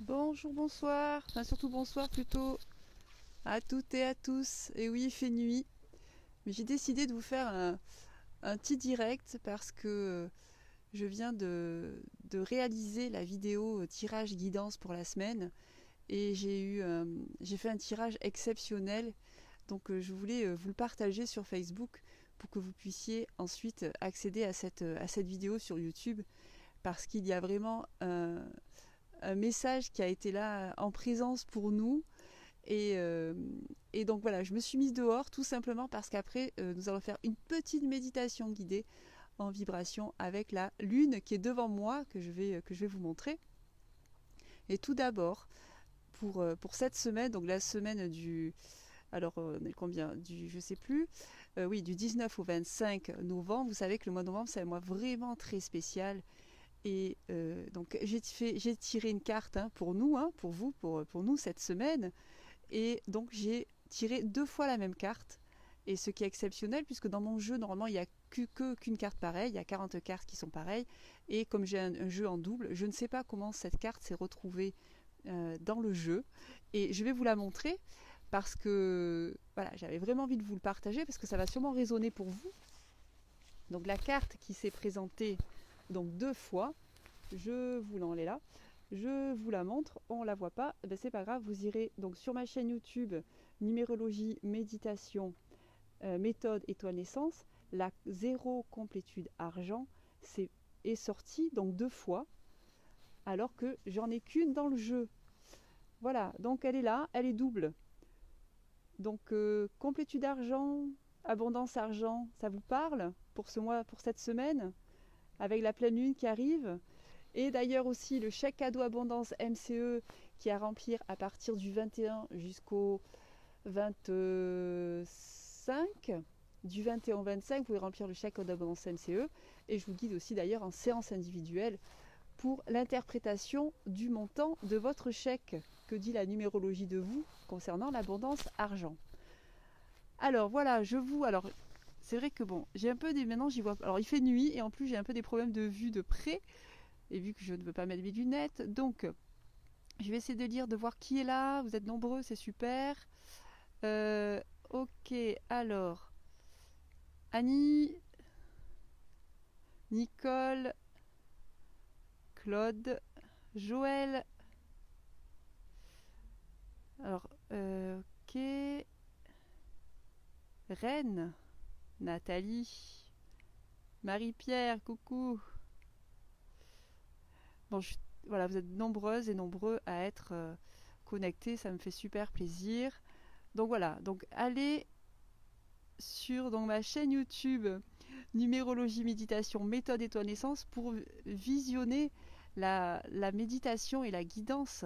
Bonjour, bonsoir, enfin surtout bonsoir plutôt à toutes et à tous. Et oui, il fait nuit, mais j'ai décidé de vous faire un petit direct parce que je viens de réaliser la vidéo tirage guidance pour la semaine et j'ai fait un tirage exceptionnel. Donc je voulais vous le partager sur Facebook pour que vous puissiez ensuite accéder à cette vidéo sur YouTube parce qu'il y a vraiment un message qui a été là en présence pour nous. Et, euh, et donc voilà, je me suis mise dehors tout simplement parce qu'après, nous allons faire une petite méditation guidée en vibration avec la lune qui est devant moi, que je vais vous montrer. Et tout d'abord, pour cette semaine, donc la semaine du... Alors, on est combien du, je sais plus. Oui, du 19 au 25 novembre. Vous savez que le mois de novembre, c'est un mois vraiment très spécial. Et donc, j'ai tiré une carte pour nous, pour vous, pour nous cette semaine. Et donc j'ai tiré deux fois la même carte. Et ce qui est exceptionnel, puisque dans mon jeu, normalement, il n'y a qu'une carte pareille, il y a 40 cartes qui sont pareilles. Et comme j'ai un jeu en double, je ne sais pas comment cette carte s'est retrouvée dans le jeu. Et je vais vous la montrer parce que voilà, j'avais vraiment envie de vous le partager parce que ça va sûrement résonner pour vous. Donc la carte qui s'est présentée donc deux fois, je vous l'en là. Je vous la montre, on la voit pas, ben c'est pas grave, vous irez donc sur ma chaîne YouTube numérologie, méditation, méthode étoile naissance, la zéro complétude argent est sortie donc deux fois, alors que j'en ai qu'une dans le jeu. Voilà, donc elle est là, elle est double. Donc complétude argent, abondance argent, ça vous parle pour ce mois, pour cette semaine, avec la pleine lune qui arrive? Et d'ailleurs aussi le chèque cadeau abondance MCE qui est à remplir à partir du 21 jusqu'au 25. Du 21 au 25, vous pouvez remplir le chèque cadeau abondance MCE. Et je vous guide aussi d'ailleurs en séance individuelle pour l'interprétation du montant de votre chèque. Que dit la numérologie de vous concernant l'abondance argent? Alors voilà, alors c'est vrai que bon, j'ai un peu des... Maintenant j'y vois... Alors il fait nuit et en plus j'ai un peu des problèmes de vue de près. Et vu que je ne veux pas mettre mes lunettes, donc je vais essayer de lire, de voir qui est là. Vous êtes nombreux, c'est super. Ok, alors Annie, Nicole, Claude, Joël. Alors, ok. Reine, Nathalie, Marie-Pierre, coucou. Bon, voilà, vous êtes nombreuses et nombreux à être connectés, ça me fait super plaisir. Donc voilà, donc allez sur donc, ma chaîne YouTube numérologie, méditation, méthode étoile naissance pour visionner la méditation et la guidance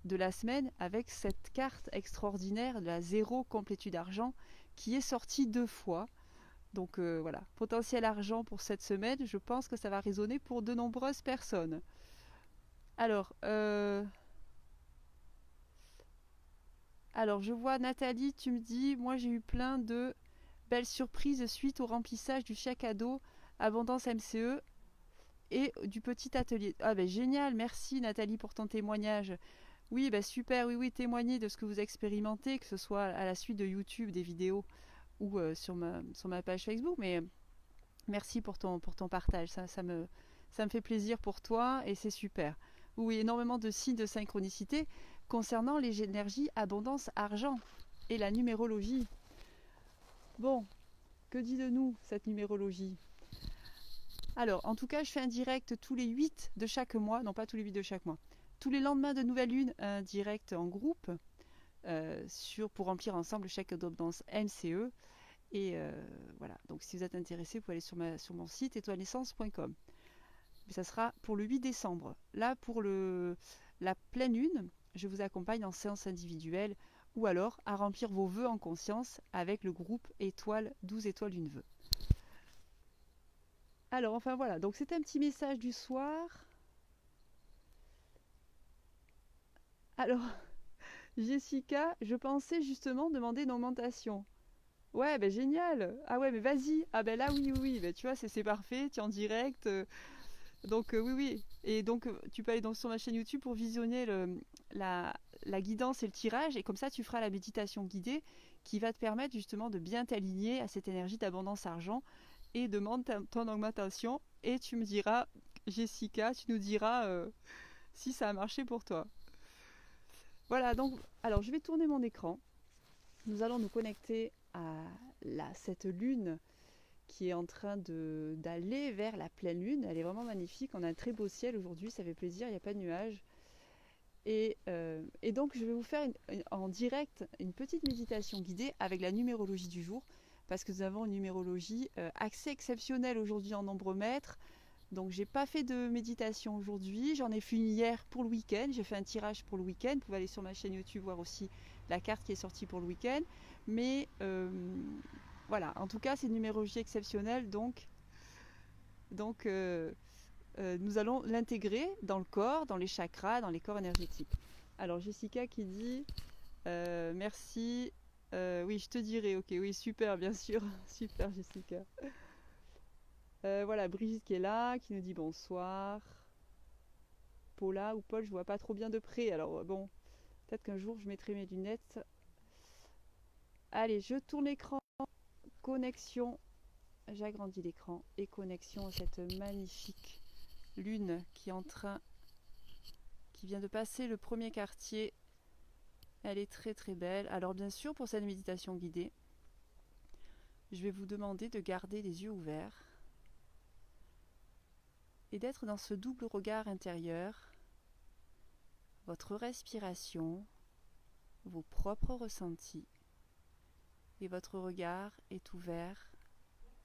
de la semaine avec cette carte extraordinaire de la zéro complétude argent qui est sortie deux fois. Donc voilà, potentiel argent pour cette semaine, je pense que ça va résonner pour de nombreuses personnes. Alors, je vois Nathalie, tu me dis, moi j'ai eu plein de belles surprises suite au remplissage du chèque cadeau Abondance MCE et du petit atelier. Ah ben génial, merci Nathalie pour ton témoignage. Oui, ben super, oui, oui, témoignez de ce que vous expérimentez, que ce soit à la suite de YouTube, des vidéos ou sur ma page Facebook. Mais merci pour ton partage, ça me fait plaisir pour toi et c'est super. Oui, énormément de signes de synchronicité concernant les énergies abondance argent et la numérologie. Bon, que dit de nous cette numérologie? Alors, en tout cas, je fais un direct tous les 8 de chaque mois, non pas tous les 8 de chaque mois, tous les lendemains de nouvelle lune, un direct en groupe pour remplir ensemble chaque abondance MCE. Et voilà, donc si vous êtes intéressé, vous pouvez aller sur mon site étoilenaissance.com. Mais ça sera pour le 8 décembre. Là, pour la pleine lune, je vous accompagne en séance individuelle ou alors à remplir vos vœux en conscience avec le groupe étoile 12 étoiles une vœu. Alors, enfin voilà, donc c'est un petit message du soir. Alors, Jessica, je pensais justement demander une augmentation. Ouais, ben génial. Ah ouais, mais vas-y. Ah ben là, oui, oui, oui. Ben, tu vois, c'est parfait. Tu es en direct. Donc oui, oui. Et donc, tu peux aller sur ma chaîne YouTube pour visionner la, la guidance et le tirage. Et comme ça, tu feras la méditation guidée qui va te permettre justement de bien t'aligner à cette énergie d'abondance argent. Et demande ton augmentation. Et tu me diras, Jessica, tu nous diras si ça a marché pour toi. Voilà, donc, alors je vais tourner mon écran. Nous allons nous connecter à cette lune qui est en train d'aller vers la pleine lune. Elle est vraiment magnifique. On a un très beau ciel aujourd'hui, ça fait plaisir, il n'y a pas de nuages. Et donc je vais vous faire en direct une petite méditation guidée avec la numérologie du jour, parce que nous avons une numérologie assez exceptionnelle aujourd'hui en nombre mètres. Donc j'ai pas fait de méditation aujourd'hui, j'en ai fait une hier pour le week-end, j'ai fait un tirage pour le week-end, vous pouvez aller sur ma chaîne YouTube voir aussi la carte qui est sortie pour le week-end. Mais voilà, en tout cas c'est une numérologie exceptionnelle, donc nous allons l'intégrer dans le corps, dans les chakras, dans les corps énergétiques. Alors Jessica qui dit merci, oui je te dirai, ok, oui super bien sûr, super Jessica. Voilà, Brigitte qui est là, qui nous dit bonsoir. Paula ou Paul, je vois pas trop bien de près. Alors bon, peut-être qu'un jour je mettrai mes lunettes. Allez, je tourne l'écran. Connexion. J'agrandis l'écran et connexion à cette magnifique lune qui est qui vient de passer le premier quartier. Elle est très très belle. Alors bien sûr, pour cette méditation guidée, je vais vous demander de garder les yeux ouverts et d'être dans ce double regard intérieur, votre respiration, vos propres ressentis, et votre regard est ouvert,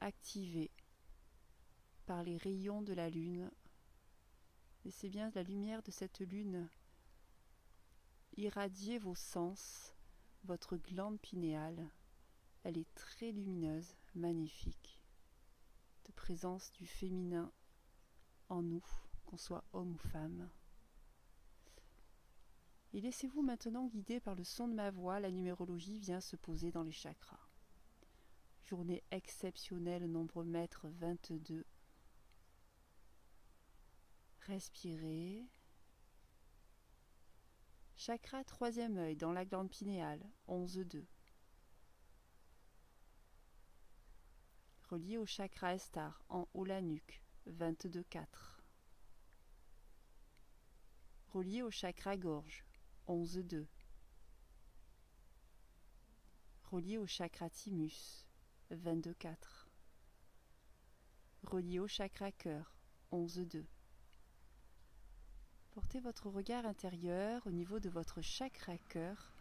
activé par les rayons de la lune. Laissez bien la lumière de cette lune irradier vos sens, votre glande pinéale. Elle est très lumineuse, magnifique, de présence du féminin en nous, qu'on soit homme ou femme. Et laissez-vous maintenant guider par le son de ma voix, la numérologie vient se poser dans les chakras. Journée exceptionnelle, nombre mètre 22. Respirez. Chakra troisième œil dans la glande pinéale, 11,2. Relié au chakra Estar, en haut la nuque, 22,4. Relié au chakra gorge, 11,2. Relié au chakra thymus, 22,4. Relié au chakra cœur, 11,2. Portez votre regard intérieur au niveau de votre chakra cœur,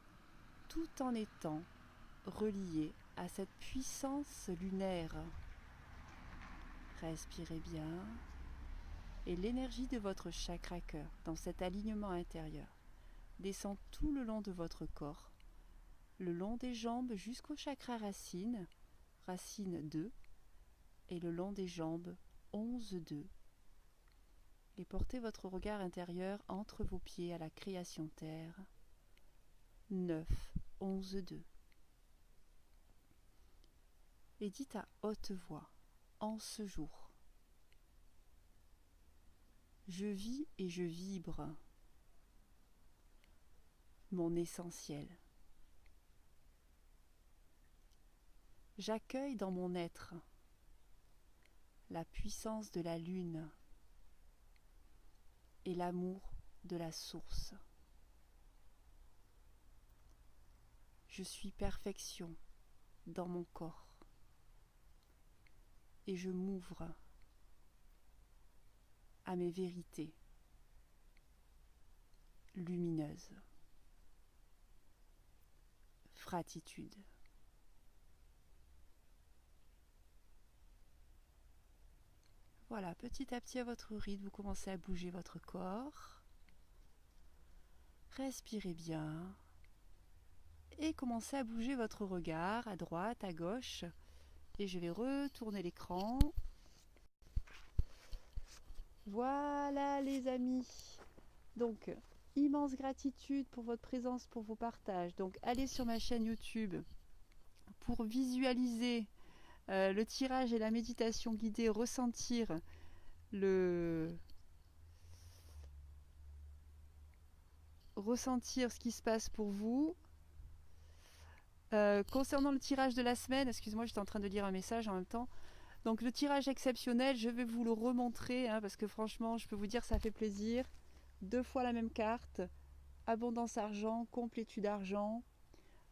tout en étant relié à cette puissance lunaire. Respirez bien. Et l'énergie de votre chakra cœur, dans cet alignement intérieur, descend tout le long de votre corps, le long des jambes jusqu'au chakra racine, racine 2, et le long des jambes 11,2. Et portez votre regard intérieur entre vos pieds à la création terre, 9, 11,2. Et dites à haute voix, en ce jour, je vis et je vibre mon essentiel. J'accueille dans mon être la puissance de la lune et l'amour de la source. Je suis perfection dans mon corps et je m'ouvre à mes vérités lumineuses. Gratitude. Voilà, petit à petit à votre rythme, vous commencez à bouger votre corps. Respirez bien. Et commencez à bouger votre regard à droite, à gauche. Et je vais retourner l'écran. Voilà les amis. Donc, immense gratitude pour votre présence, pour vos partages. Donc, allez sur ma chaîne YouTube pour visualiser le tirage et la méditation guidée, ressentir ressentir ce qui se passe pour vous. Concernant le tirage de la semaine, excuse-moi, j'étais en train de lire un message en même temps. Donc le tirage exceptionnel, je vais vous le remontrer, hein, parce que franchement, je peux vous dire, ça fait plaisir. 2 fois la même carte, abondance argent, complétude argent.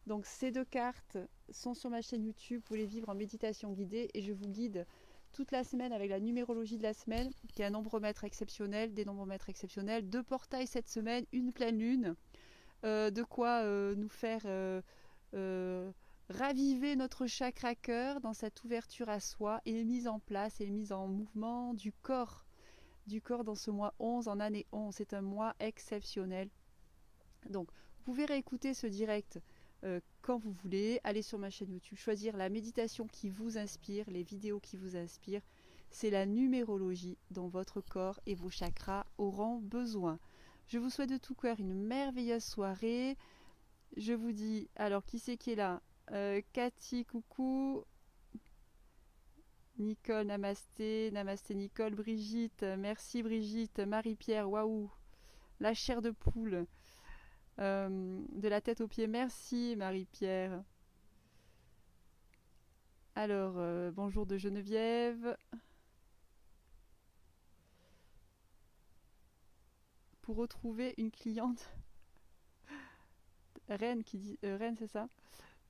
Donc ces 2 cartes sont sur ma chaîne YouTube, vous pouvez les vivre en méditation guidée et je vous guide toute la semaine avec la numérologie de la semaine, qui est un nombromètre exceptionnel, des nombromètres exceptionnels, 2 portails cette semaine, une pleine lune, de quoi nous faire raviver notre chakra cœur dans cette ouverture à soi et mise en place et mise en mouvement du corps dans ce mois 11 en année 11. C'est un mois exceptionnel. Donc vous pouvez réécouter ce direct quand vous voulez, aller sur ma chaîne YouTube, choisir la méditation qui vous inspire, les vidéos qui vous inspirent. C'est la numérologie dont votre corps et vos chakras auront besoin. Je vous souhaite de tout cœur une merveilleuse soirée. Je vous dis, alors qui c'est qui est là? Cathy, coucou. Nicole, namasté. Namasté Nicole. Brigitte, merci Brigitte. Marie-Pierre, waouh. La chair de poule. De la tête aux pieds, merci Marie-Pierre. Alors, bonjour de Geneviève. Pour retrouver une cliente. Rennes qui dit. Rennes, c'est ça?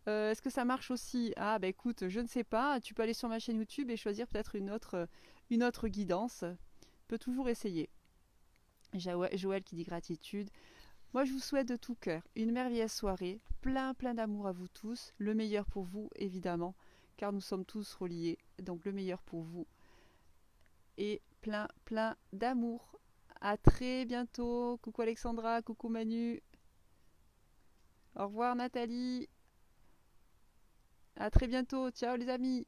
Est-ce que ça marche aussi? Ah bah écoute, je ne sais pas. Tu peux aller sur ma chaîne YouTube et choisir peut-être une autre guidance. Tu peux toujours essayer. Joël qui dit gratitude. Moi je vous souhaite de tout cœur une merveilleuse soirée, plein d'amour à vous tous, le meilleur pour vous évidemment, car nous sommes tous reliés, donc le meilleur pour vous. Et plein d'amour. À très bientôt. Coucou Alexandra, coucou Manu. Au revoir Nathalie. À très bientôt. Ciao les amis.